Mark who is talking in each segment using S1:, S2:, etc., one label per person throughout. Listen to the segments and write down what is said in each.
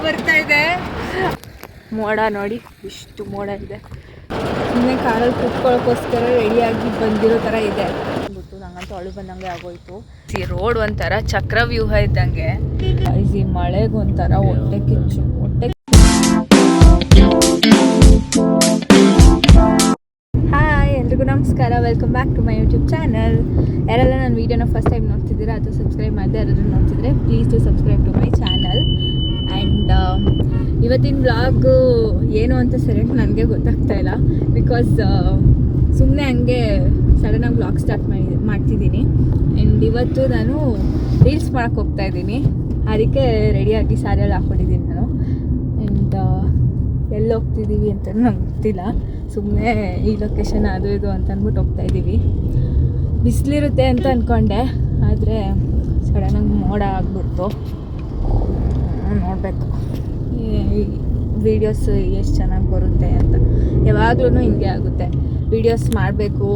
S1: ಬರ್ತಾ ಇದೆ. ಮೋಡ ನೋಡಿ ಇಷ್ಟು ಮೋಡ ಇದೆ. ಸುಮ್ಮನೆ ಕಾರಲ್ಲಿ ಕುತ್ಕೊಳ್ಳೋಕ್ಕೋಸ್ಕರ ರೆಡಿಯಾಗಿ ಬಂದಿರೋ ಥರ ಇದೆ. ಗೊತ್ತು ನಂಗಂತೂ ಅಳು ಬಂದಂಗೆ ಆಗೋಯ್ತು. ಈ ರೋಡ್ ಒಂಥರ ಚಕ್ರವ್ಯೂಹ ಇದ್ದಂಗೆ. ಈ ಮಳೆಗೊಂಥರ ಹೊಟ್ಟೆ ಕಿಚ್ಚು. ಹಾಯ್ ಎಲ್ರಿಗೂ ನಮಸ್ಕಾರ, welcome back to my YouTube channel. ಯಾರೆಲ್ಲ ನನ್ನ ವೀಡಿಯೋನ ಫಸ್ಟ್ ಟೈಮ್ ನೋಡ್ತಿದ್ದೀರಾ ಅಥವಾ ಸಬ್ಸ್ಕ್ರೈಬ್ ಮಾಡದೆ ಯಾರಾದರೂ ನೋಡ್ತಿದ್ರೆ please to subscribe to my channel. And ಇವತ್ತಿನ ವ್ಲಾಗು ಏನು ಅಂತ ಸರಿಯಾಗಿ ನನಗೆ ಗೊತ್ತಾಗ್ತಾ ಇಲ್ಲ. ಬಿಕಾಸ್ ಸುಮ್ಮನೆ ಹಂಗೆ ಸಡನ್ನಾಗಿ ವ್ಲಾಗ್ ಸ್ಟಾರ್ಟ್ ಮಾಡ್ತಿದ್ದೀನಿ. ಆ್ಯಂಡ್ ಇವತ್ತು ನಾನು ರೀಲ್ಸ್ ಮಾಡೋಕ್ಕೆ ಹೋಗ್ತಾ ಇದ್ದೀನಿ. ಅದಕ್ಕೆ ರೆಡಿಯಾಗಿ ಸ್ಯಾರಿಯಲ್ಲಿ ಹಾಕ್ಕೊಂಡಿದ್ದೀನಿ ನಾನು. ಆ್ಯಂಡ್ ಎಲ್ಲಿ ಹೋಗ್ತಿದ್ದೀವಿ ಅಂತ ನಂಗೆ ಗೊತ್ತಿಲ್ಲ. ಸುಮ್ಮನೆ ಈ ಲೊಕೇಶನ್ ಅದು ಇದು ಅಂತ ಅಂದ್ಬಿಟ್ಟು ಹೋಗ್ತಾಯಿದ್ದೀವಿ. ಬಿಸಿಲಿರುತ್ತೆ ಅಂತ ಅಂದ್ಕೊಂಡೆ, ಆದರೆ ಸಡನ್ನಾಗಿ ಮೋಡ ಆಗ್ಬಿಡ್ತು. ನೋಡಬೇಕು ವೀಡಿಯೋಸ್ ಎಷ್ಟು ಚೆನ್ನಾಗಿ ಬರುತ್ತೆ ಅಂತ. ಯಾವಾಗ್ಲೂ ಹಿಂಗೆ ಆಗುತ್ತೆ. ವೀಡಿಯೋಸ್ ಮಾಡಬೇಕು,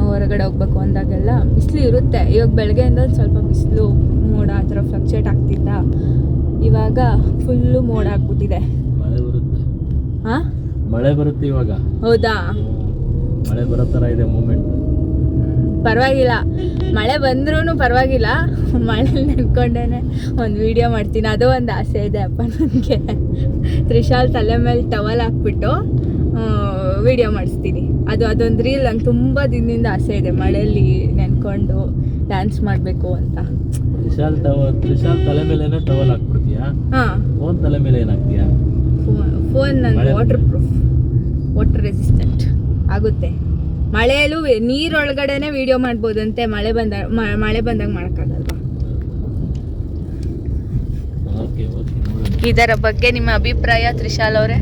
S1: ಹೊರಗಡೆ ಹೋಗ್ಬೇಕು ಅಂದಾಗೆಲ್ಲ ಬಿಸಿಲು ಇರುತ್ತೆ. ಇವಾಗ ಬೆಳಗ್ಗೆಯಿಂದ ಸ್ವಲ್ಪ ಬಿಸಿಲು ಮೋಡ ಆ ಥರ ಫ್ಲಕ್ಚುಯೇಟ್ ಆಗ್ತಿದ್ದ. ಇವಾಗ ಫುಲ್ಲು ಮೋಡ ಆಗ್ಬಿಟ್ಟಿದೆ. ಹಾಂ,
S2: ಮಳೆ ಬರುತ್ತೆ ಇವಾಗ.
S1: ಹೌದಾ?
S2: ಮಳೆ ಬರೋ ಥರ ಇದೆ ಮೂಮೆಂಟ್.
S1: ಪರವಾಗಿಲ್ಲ, ಮಳೆ ಬಂದ್ರೂ ಪರವಾಗಿಲ್ಲ. ಮಳೆಯಲ್ಲಿ ನೆನ್ಕೊಂಡೇ ಒಂದು ವೀಡಿಯೋ ಮಾಡ್ತೀನಿ. ಅದು ಒಂದು ಆಸೆ ಇದೆ ಅಪ್ಪ ನನಗೆ. ತ್ರಿಶಾಲ್ ತಲೆ ಮೇಲೆ ಟವಲ್ ಹಾಕ್ಬಿಟ್ಟು ವೀಡಿಯೋ ಮಾಡಿಸ್ತೀನಿ. ಅದೊಂದು ರೀಲ್ ನಂಗೆ ತುಂಬ ದಿನದಿಂದ ಆಸೆ ಇದೆ. ಮಳೆಯಲ್ಲಿ ನೆನ್ಕೊಂಡು ಡ್ಯಾನ್ಸ್ ಮಾಡಬೇಕು ಅಂತ.
S2: ತ್ರಿಶಾಲ್ ತಲೆ ಮೇಲೆ ಏನೋ ಟವಲ್ ಹಾಕ್ಬಿಡ್ತೀಯಾ?
S1: ಹಾಂ.
S2: ಫೋನ್ ತಲೆ ಮೇಲೆ ಏನು ಹಾಕ್ತೀಯಾ?
S1: ಫೋನ್ ನನಗೆ ವಾಟರ್ ಪ್ರೂಫ್, ವಾಟರ್ ರೆಸಿಸ್ಟೆಂಟ್ ಆಗುತ್ತೆ. ಮಳೆಯಲ್ಲೂ ನೀರೊಳಗಡೆನೆ ವಿಡಿಯೋ ಮಾಡ್ಬೋದಂತೆ. ಮಳೆ ಬಂದಾಗ ಮಾಡೋಕ್ಕಾಗಲ್ವಾ? ಇದರ ಬಗ್ಗೆ ನಿಮ್ಮ ಅಭಿಪ್ರಾಯ ತ್ರಿಶಾಲ್ ಅವರೇ?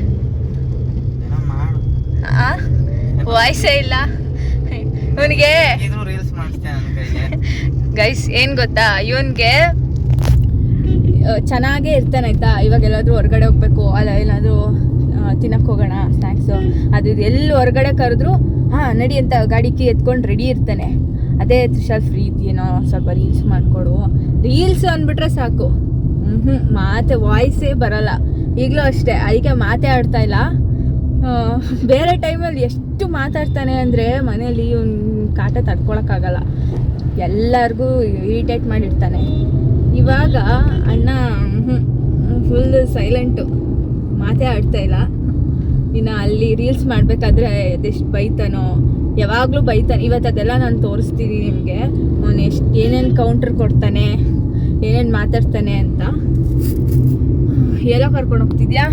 S1: ವಾಯ್ಸೇ ಇಲ್ಲ ಇವನಿಗೆ. ಗೈಸ್ ಏನು ಗೊತ್ತಾ, ಇವನಿಗೆ ಚೆನ್ನಾಗೇ ಇರ್ತಾನೆ ಆಯ್ತಾ. ಇವಾಗ ಎಲ್ಲಾದರೂ ಹೊರಗಡೆ ಹೋಗ್ಬೇಕು, ಅಲ್ಲ ಏನಾದರೂ ತಿನ್ನಕ್ಕೆ ಹೋಗೋಣ ಸ್ನ್ಯಾಕ್ಸು ಅದು ಇದು, ಎಲ್ಲಿ ಹೊರಗಡೆ ಕರೆದ್ರು ಹಾಂ ನಡಿ ಅಂತ ಗಾಡಿ ಕೀ ಎತ್ಕೊಂಡು ರೆಡಿ ಇರ್ತಾನೆ. ಅದೇ ತ್ರಿಶಾಲ್ ಫ್ರೀ ಇದೆಯೇನೋ ಸ್ವಲ್ಪ ರೀಲ್ಸ್ ಮಾಡಿಕೊಡು, ರೀಲ್ಸ್ ಅಂದ್ಬಿಟ್ರೆ ಸಾಕು. ಮಾತೆ ವಾಯ್ಸೇ ಬರೋಲ್ಲ. ಈಗಲೂ ಅಷ್ಟೇ, ಅದಕ್ಕೆ ಮಾತೇ ಆಡ್ತಾ ಇಲ್ಲ. ಬೇರೆ ಟೈಮಲ್ಲಿ ಎಷ್ಟು ಮಾತಾಡ್ತಾನೆ ಅಂದರೆ ಮನೇಲಿ ಇವ್ನ ಕಾಟ ತಡ್ಕೊಳಕ್ಕಾಗಲ್ಲ. ಎಲ್ಲರಿಗೂ ಇರಿಟೇಟ್ ಮಾಡಿರ್ತಾನೆ. ಇವಾಗ ಅಣ್ಣ ಫುಲ್ ಸೈಲೆಂಟು, ಮಾತೇ ಆಡ್ತಾ ಇಲ್ಲ. ಇನ್ನು ಅಲ್ಲಿ ರೀಲ್ಸ್ ಮಾಡಬೇಕಾದ್ರೆ ಅದೆಷ್ಟು ಬೈತಾನೋ, ಯಾವಾಗಲೂ ಬೈತಾನೆ. ಇವತ್ತು ಅದೆಲ್ಲ ನಾನು ತೋರಿಸ್ತೀನಿ ನಿಮಗೆ. ಅವನು ಏನೇನು ಕೌಂಟ್ರ್ ಕೊಡ್ತಾನೆ, ಏನೇನು ಮಾತಾಡ್ತಾನೆ ಅಂತ. ಎಲ್ಲೋ ಕರ್ಕೊಂಡು ಹೋಗ್ತಿದ್ಯಾ?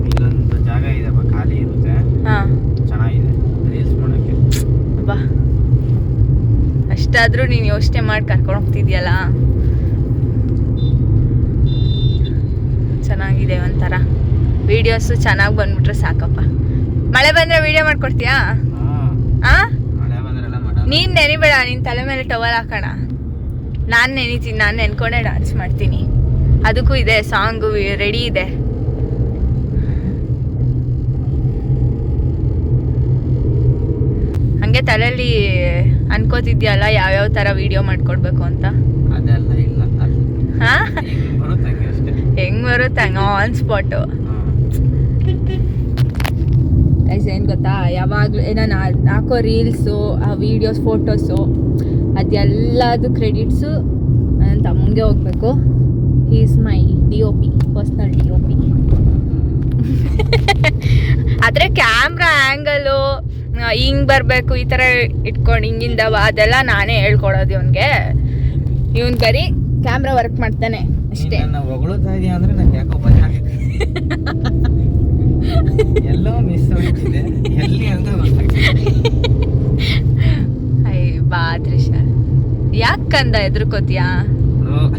S2: ಇಲ್ಲೊಂದು ಜಾಗ ಇದೆ ಖಾಲಿ ಇರುತ್ತೆ.
S1: ಹಾಂ,
S2: ಚೆನ್ನಾಗಿದೆ ರೀಲ್ಸ್ ಮಾಡೋಕ್ಕೆ.
S1: ಬಾ, ಅಷ್ಟಾದರೂ ನೀನು ಯೋಚನೆ ಮಾಡಿ ಕರ್ಕೊಂಡು ಹೋಗ್ತಿದ್ಯಲ್ಲ, ಚೆನ್ನಾಗಿದೆ ಒಂಥರ. ವೀಡಿಯೋಸು ಚೆನ್ನಾಗಿ ಬಂದ್ಬಿಟ್ರೆ ಸಾಕಪ್ಪ. ಮಳೆ ಬಂದರೆ ವೀಡಿಯೋ ಮಾಡ್ಕೊಡ್ತೀಯಾ? ಹಾಂ, ನೀನು ನೆನಿಬೇಡ, ನಿನ್ನ ತಲೆ ಮೇಲೆ ಟವಲ್ ಹಾಕೋಣ. ನಾನು ನೆನಿತೀನಿ, ನಾನು ನೆನ್ಕೊಂಡೆ ಡ್ಯಾನ್ಸ್ ಮಾಡ್ತೀನಿ. ಅದಕ್ಕೂ ಇದೆ ಸಾಂಗು ರೆಡಿ ಇದೆ. ಹಂಗೆ ತಲೆಯಲ್ಲಿ ಅನ್ಕೋತಿದ್ಯಲ್ಲ ಯಾವ್ಯಾವ ಥರ ವೀಡಿಯೋ ಮಾಡ್ಕೊಡ್ಬೇಕು ಅಂತ.
S2: ಅದೆಲ್ಲ ಇಲ್ಲ.
S1: ಹಾಂ, ಹೆಂಗೆ ಬರುತ್ತೆ ಹಂಗೆ ಆನ್ ಸ್ಪಾಟು. ಏನು ಗೊತ್ತಾ, ಯಾವಾಗಲೂ ನಾನು ಹಾಕೋ ರೀಲ್ಸು, ಆ ವೀಡಿಯೋಸ್, ಫೋಟೋಸು, ಅದೆಲ್ಲದು ಕ್ರೆಡಿಟ್ಸು ನನ್ನ ತಮ್ಮಂಗೆ ಹೋಗಬೇಕು. He is my DOP, personal DOP. ಆದರೆ ಕ್ಯಾಮ್ರಾ ಆ್ಯಂಗಲು ಹಿಂಗೆ ಬರಬೇಕು, ಈ ಥರ ಇಟ್ಕೊಂಡು ಹಿಂಗಿಂದವ ಅದೆಲ್ಲ ನಾನೇ ಹೇಳ್ಕೊಡೋದು ಇವನಿಗೆ. ಇವನು ಬರೀ ಕ್ಯಾಮ್ರಾ ವರ್ಕ್ ಮಾಡ್ತಾನೆ ಅಷ್ಟೇ.
S2: ಹೊಗಳುತ್ತಾ ಇದೆಯಾ ಅಂದರೆ ನಂಗೆ ಯಾಕೋ ಭಯ ಆಗಿದೆ. ಎಲ್ಲೋ ಮಿಸ್ ಆಗ್ತಿದೆ, ಎಲ್ಲಿ ಅಂತ ಗೊತ್ತಾಗ್ತಿದೆ.
S1: ಬಾ ತ್ರಿಶಾಲ್, ಯಾಕಂದ ಎದ್ರುಕೋತೀಯಾ?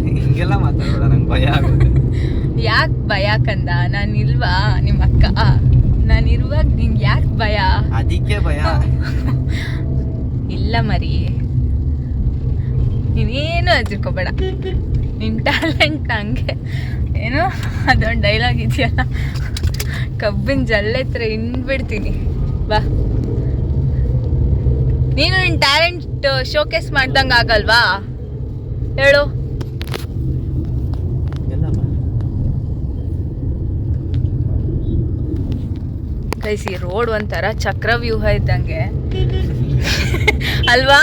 S2: ಹಿಂಗೆಲ್ಲ ಮಾತಾಡೋಣ, ನಂಗೆ ಭಯ ಆಗುತ್ತೆ.
S1: ಯಾಕೆ ಭಯ ಕಂದ? ನಾನಿಲ್ವಾ ನಿಮ್ಮ ಅಕ್ಕ? ನಾನಿರುವಾಗ ನಿಂಗೆ ಯಾಕೆ ಭಯ?
S2: ಅದಕ್ಕೆ ಭಯ
S1: ಇಲ್ಲ ಮರಿ, ನೀನೇನು ಹೆದರ್ಕೋಬೇಡ. ನಿನ್ನ ಟ್ಯಾಲೆಂಟ್ ಹಂಗೆ ಏನೋ ಅದೊಂದು ಡೈಲಾಗ್ ಇದೆಯಲ್ಲ, ಕಬ್ಬಿನ ಜಲ್ಲೆ ಹತ್ರ ಹಿಂಡ್ಬಿಡ್ತೀನಿ. ಬಾ, ನೀನು ನಿನ್ನ ಟ್ಯಾಲೆಂಟ್ ಶೋಕೇಸ್ ಮಾಡ್ದಂಗೆ ಆಗಲ್ವಾ ಹೇಳು? ಗೈಸ್ ಈ ರೋಡ್ ಒಂಥರ ಚಕ್ರವ್ಯೂಹ ಇದ್ದಂಗೆ ಅಲ್ವಾ,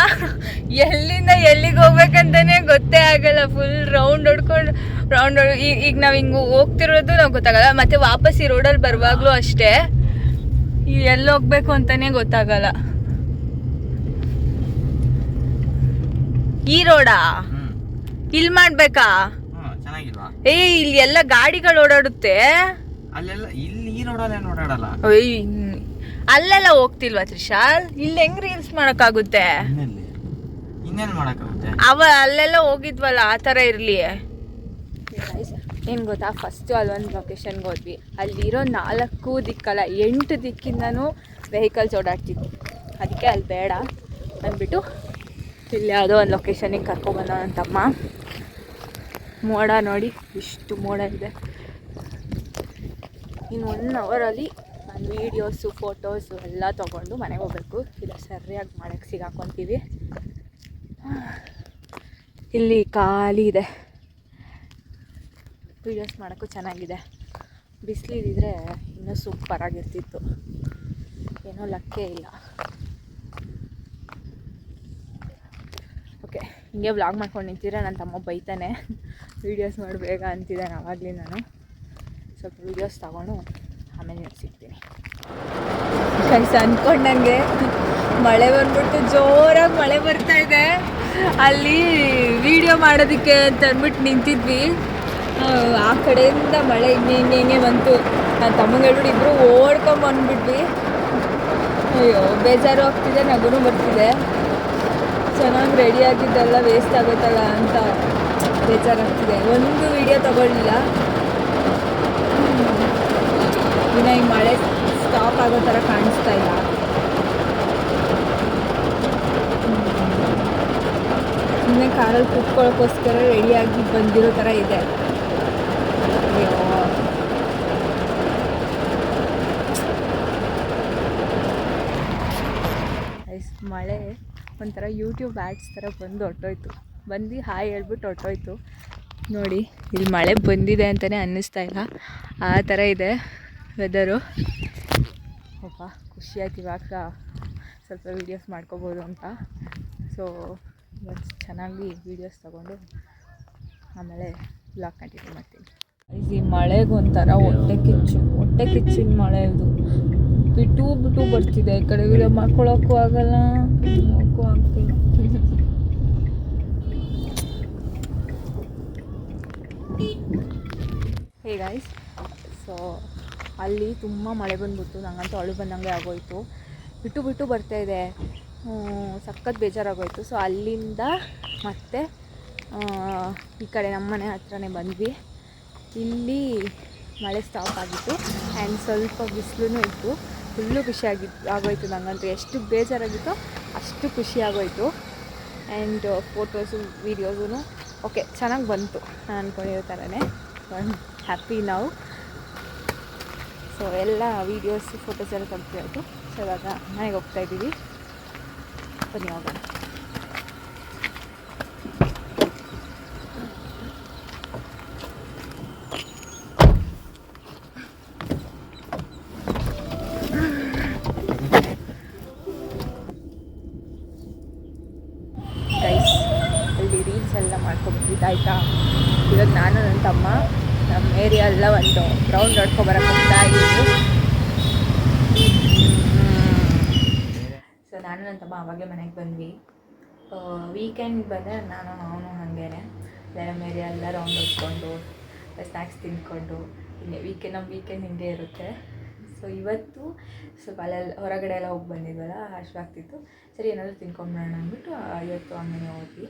S1: ಎಲ್ಲಿಂದ ಎಲ್ಲಿಗೆ ಹೋಗ್ಬೇಕಂತಾನೆ ಗೊತ್ತೇ ಆಗಲ್ಲ. ಫುಲ್ ರೌಂಡ್ ಹೊಡ್ಕೊಂಡು ಈಗ ನಾವು ಹಿಂಗೆ ಹೋಗ್ತಿರೋದು ನಾವು ಗೊತ್ತಾಗಲ್ಲ, ಮತ್ತೆ ವಾಪಸ್ ಈ ರೋಡಲ್ಲಿ ಬರುವಾಗ್ಲೂ ಅಷ್ಟೇ ಎಲ್ಲಿ ಹೋಗ್ಬೇಕು ಅಂತಾನೆ ಗೊತ್ತಾಗಲ್ಲ. ಈ ರೋಡಾ ಇಲ್ಲಿ ಮಾಡ್ಬೇಕಾ? ಇಲ್ಲಿ ಎಲ್ಲ ಗಾಡಿಗಳು ಓಡಾಡುತ್ತೆ. ಅಲ್ಲೆಲ್ಲ ಹೋಗ್ತಿಲ್ವಾ ತ್ರಿಶಾಲ್? ಇಲ್ಲಿ ಹೆಂಗ್ ರೀಲ್ಸ್ ಮಾಡಕ್ಕಾಗುತ್ತೆ? ಅಲ್ಲೆಲ್ಲ ಹೋಗಿದ್ವಲ್ಲ, ಆ ಥರ ಇರಲಿ. ಏನು ಗೊತ್ತಾ, ಫಸ್ಟು ಅಲ್ಲೊಂದು ಲೊಕೇಶನ್ಗೆ ಹೋದ್ವಿ. ಅಲ್ಲಿರೋ 4 ದಿಕ್ಕಲ್ಲ 8 ದಿಕ್ಕಿಂದನೂ ವೆಹಿಕಲ್ಸ್ ಓಡಾಡ್ತಿದ್ವಿ. ಅದಕ್ಕೆ ಅಲ್ಲಿ ಬೇಡ ಅಂದ್ಬಿಟ್ಟು ಇಲ್ಲಿ ಯಾವುದೋ ಒಂದು ಲೊಕೇಶನಿಗೆ ಕರ್ಕೊಬಂದ ನನ್ನ ತಮ್ಮ. ಮೋಡ ನೋಡಿ, ಇಷ್ಟು ಮೋಡ ಇದೆ. ಇನ್ನು 1 ಅವರಲ್ಲಿ ನಾನು ವೀಡಿಯೋಸು ಫೋಟೋಸು ಎಲ್ಲ ತೊಗೊಂಡು ಮನೆಗೆ ಹೋಗ್ಬೇಕು. ಇಲ್ಲ ಸರಿಯಾಗಿ ಮಾಡಕ್ಕೆ ಸಿಗಾಕೊತೀವಿ. ಇಲ್ಲಿ ಖಾಲಿ ಇದೆ, ವೀಡಿಯೋಸ್ ಮಾಡೋಕ್ಕೂ ಚೆನ್ನಾಗಿದೆ. ಬಿಸಿಲಿದ್ದರೆ ಇನ್ನೂ ಸೂಪರಾಗಿರ್ತಿತ್ತು. ಏನೋ ಲಕ್ಕೇ ಇಲ್ಲ. ಓಕೆ, ಹಿಂಗೆ ವ್ಲಾಗ್ ಮಾಡ್ಕೊಂಡು ನಿಂತಿದ್ರೆ ನನ್ನ ತಮ್ಮ ಬೈತಾನೆ. ವೀಡಿಯೋಸ್ ಮಾಡಿ ಬೇಗ ಅಂತಿದ್ದಾನೆ ಆವಾಗಲೇ. ನಾನು ಸ್ವಲ್ಪ ವೀಡಿಯೋಸ್ ತಗೊಂಡು ಆಮೇಲೆ ಸಿಗ್ತೀನಿ. ಅಂದ್ಕೊಂಡಂಗೆ ಮಳೆ ಬಂದ್ಬಿಟ್ಟು ಜೋರಾಗಿ ಮಳೆ ಬರ್ತಾ ಇದೆ. ಅಲ್ಲಿ ವಿಡಿಯೋ ಮಾಡೋದಕ್ಕೆ ಅಂತ ಅಂದ್ಬಿಟ್ಟು ನಿಂತಿದ್ವಿ. ಆ ಕಡೆಯಿಂದ ಮಳೆ ಹಿಂಗೆ ಬಂತು. ನನ್ನ ತಮ್ಮಂಗೆ ಹೇಳ್ಬಿಟ್ಟು ಇಬ್ಬರು ಓಡ್ಕೊಂಬಂದ್ಬಿಟ್ವಿ. ಅಯ್ಯೋ ಬೇಜಾರು ಆಗ್ತಿದೆ, ನಗುನೂ ಬರ್ತಿದೆ. ಚೆನ್ನಾಗಿ ರೆಡಿಯಾಗಿದ್ದೆಲ್ಲ ವೇಸ್ಟ್ ಆಗುತ್ತಲ್ಲ ಅಂತ ಬೇಜಾರಾಗ್ತಿದೆ. ಒಂದು ವಿಡಿಯೋ ತಗೊಳ್ಳಿಲ್ಲ. ಇನ್ನು ಈ ಮಳೆ ಸ್ಟಾಪ್ ಆಗೋ ಥರ ಕಾಣಿಸ್ತಾ ಇಲ್ಲ. ಸುಮ್ಮನೆ ಕಾರಲ್ಲಿ ಕೂತ್ಕೊಳ್ಳೋಕ್ಕೋಸ್ಕರ ರೆಡಿಯಾಗಿ ಬಂದಿರೋ ಥರ ಇದೆ. ಮಳೆ ಒಂಥರ ಯೂಟ್ಯೂಬ್ ಆ್ಯಡ್ಸ್ ಥರ ಬಂದು ಹೊಟ್ಟೋಯ್ತು. ಬಂದು ಹಾಯ್ ಹೇಳ್ಬಿಟ್ಟು ಹೊಟ್ಟೋಯ್ತು. ನೋಡಿ ಇಲ್ಲಿ ಮಳೆ ಬಂದಿದೆ ಅಂತಲೇ ಅನ್ನಿಸ್ತಾ ಇಲ್ಲ, ಆ ಥರ ಇದೆ ವೆದರು. ಅಪ್ಪ ಖುಷಿ ಆಯ್ತು ಇವಾಗ ಸ್ವಲ್ಪ ವೀಡಿಯೋಸ್ ಮಾಡ್ಕೋಬೋದು ಅಂತ. ಸೊ ಇವತ್ತು ಚೆನ್ನಾಗಿ ವೀಡಿಯೋಸ್ ತೊಗೊಂಡು ಆಮೇಲೆ ಬ್ಲಾಗ್ ಕಂಟಿನ್ಯೂ ಮಾಡ್ತೀನಿ. ಈ ಮಳೆಗೊಂಥರ ಹೊಟ್ಟೆ ಕಿಚ್ಚಿನ ಮಳೆ ಇದು. ಬಿಟ್ಟು ಬರ್ತಿದೆ. ಈ ಕಡೆ ವೀಡಿಯೋ ಮಾಡ್ಕೊಳ್ಳೋಕ್ಕೂ ಆಗಲ್ಲ, ಹೋಗೋಕ್ಕೂ ಆಗ್ತಿಲ್ಲ. ಹೇ ಗೈಸ್, ಸೊ ಅಲ್ಲಿ ತುಂಬ ಮಳೆ ಬಂದ್ಬಿಟ್ಟು ನಂಗಂತೂ ಅಳು ಬಂದಂಗೆ ಆಗೋಯಿತು. ಬಿಟ್ಟು ಬರ್ತಾಯಿದೆ, ಸಖತ್ ಬೇಜಾರಾಗೋಯಿತು. ಸೊ ಅಲ್ಲಿಂದ ಮತ್ತೆ ಈ ಕಡೆ ನಮ್ಮ ಮನೆ ಹತ್ರನೇ ಬಂದ್ವಿ. ಇಲ್ಲಿ ಮಳೆ ಸ್ಟಾಪ್ ಆಗಿತ್ತು ಆ್ಯಂಡ್ ಸ್ವಲ್ಪ ಬಿಸಿಲೂ ಇತ್ತು. ಫುಲ್ಲು ಆಗೋಯಿತು ನಂಗಂತೂ. ಎಷ್ಟು ಬೇಜಾರಾಗಿತ್ತೋ ಅಷ್ಟು ಖುಷಿ ಆಗೋಯಿತು. ಆ್ಯಂಡ್ ಫೋಟೋಸು ವೀಡಿಯೋಸೂ ಓಕೆ ಚೆನ್ನಾಗಿ ಬಂತು, ನಾನು ಅಂದ್ಕೊಂಡಿರೋ ಥರನೇ. ಹ್ಯಾಪಿ ನಾವು. ಸೊ ಎಲ್ಲ ವೀಡಿಯೋಸ್ ಫೋಟೋಸ್ ಎಲ್ಲ ತೆಗ್ದಾಯಿತು. ಸೊ ಇವಾಗ ಮನೆಗೆ ಹೋಗ್ತಾಯಿದ್ದೀವಿ. ಬನ್ನಿ ಹೋಗೋಣ. ಗೈಸ್ ಅಲ್ಲಿ ರೀಲ್ಸ್ ಎಲ್ಲ ಮಾಡ್ಕೊಬಂದಿದ್ದಾಯ್ತಾ. ಇವಾಗ ನಾನು ನನ್ನ ತಮ್ಮ ನಮ್ಮ ಏರಿಯಾ ಎಲ್ಲ ಒಂದು ರೌಂಡ್ ಹೊಡ್ಕೊಬರಕ್ಕೆ ಹೋಗ್ತಾ ಇದ್ದೀವಿ. ಸೊ ನಾನು ನನ್ನ ತಮ್ಮ ಆವಾಗಲೇ ಮನೆಗೆ ಬಂದ್ವಿ. ವೀಕೆಂಡ್ ಬಂದರೆ ಅವನು ಹಾಗೇ ನಮ್ಮ ಏರಿಯಾ ಎಲ್ಲ ರೌಂಡ್ ಹೊಡ್ಕೊಂಡು ಸ್ನ್ಯಾಕ್ಸ್ ತಿಂದ್ಕೊಂಡು ಹಿಂಗೆ ನಮ್ಮ ವೀಕೆಂಡ್ ಹಿಂಗೆ ಇರುತ್ತೆ. ಸೊ ಇವತ್ತು ಸ್ವಲ್ಪ ಅಲ್ಲೆಲ್ಲ ಹೊರಗಡೆ ಎಲ್ಲ ಹೋಗಿ ಬಂದಿದ್ವಲ್ಲ, ಹಶ್ವಾಗ್ತಿತ್ತು. ಸರಿ ಏನಾದರೂ ತಿನ್ಕೊಂಬಿಡೋಣ ಅಂದ್ಬಿಟ್ಟು ಇವತ್ತು ಹಂಗೇ ಹೋದ್ವಿ.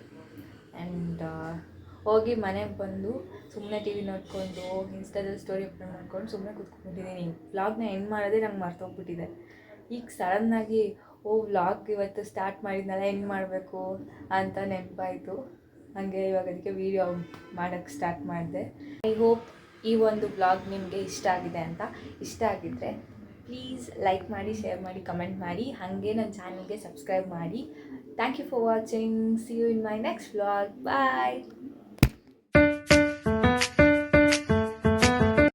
S1: ಆ್ಯಂಡ್ ಹೋಗಿ ಮನೆಗೆ ಬಂದು ಸುಮ್ಮನೆ ಟಿ ವಿ ನೋಡ್ಕೊಂಡು ಇನ್ಸ್ಟಾದಲ್ಲಿ ಸ್ಟೋರಿ ಅಪ್ಲೋಡ್ ಮಾಡ್ಕೊಂಡು ಸುಮ್ಮನೆ ಕೂತ್ಕೊಂಡಿದ್ದೀನಿ. ವ್ಲಾಗ್ನ ಎಂಡ್ ಮಾಡೋದೇ ನಂಗೆ ಮರ್ತೋಗ್ಬಿಟ್ಟಿದೆ. ಈಗ ಸಡನ್ನಾಗಿ ವ್ಲಾಗ್ ಇವತ್ತು ಸ್ಟಾರ್ಟ್ ಮಾಡಿದ್ನಲ್ಲ ಎಂಡ್ ಮಾಡಬೇಕು ಅಂತ ನೆನಪಾಯಿತು. ಹಾಗೆ ಇವಾಗ ಅದಕ್ಕೆ ವೀಡಿಯೋ ಮಾಡೋಕ್ಕೆ ಸ್ಟಾರ್ಟ್ ಮಾಡಿದೆ. ಐ ಹೋಪ್ ಈ ಒಂದು ವ್ಲಾಗ್ ನಿಮಗೆ ಇಷ್ಟ ಆಗಿದೆ ಅಂತ. ಇಷ್ಟ ಆಗಿದ್ದರೆ ಪ್ಲೀಸ್ ಲೈಕ್ ಮಾಡಿ, ಶೇರ್ ಮಾಡಿ, ಕಮೆಂಟ್ ಮಾಡಿ. ಹಾಗೆ ನನ್ನ ಚಾನಲ್ಗೆ ಸಬ್ಸ್ಕ್ರೈಬ್ ಮಾಡಿ. Thank you for watching. See you in my next vlog. Bye.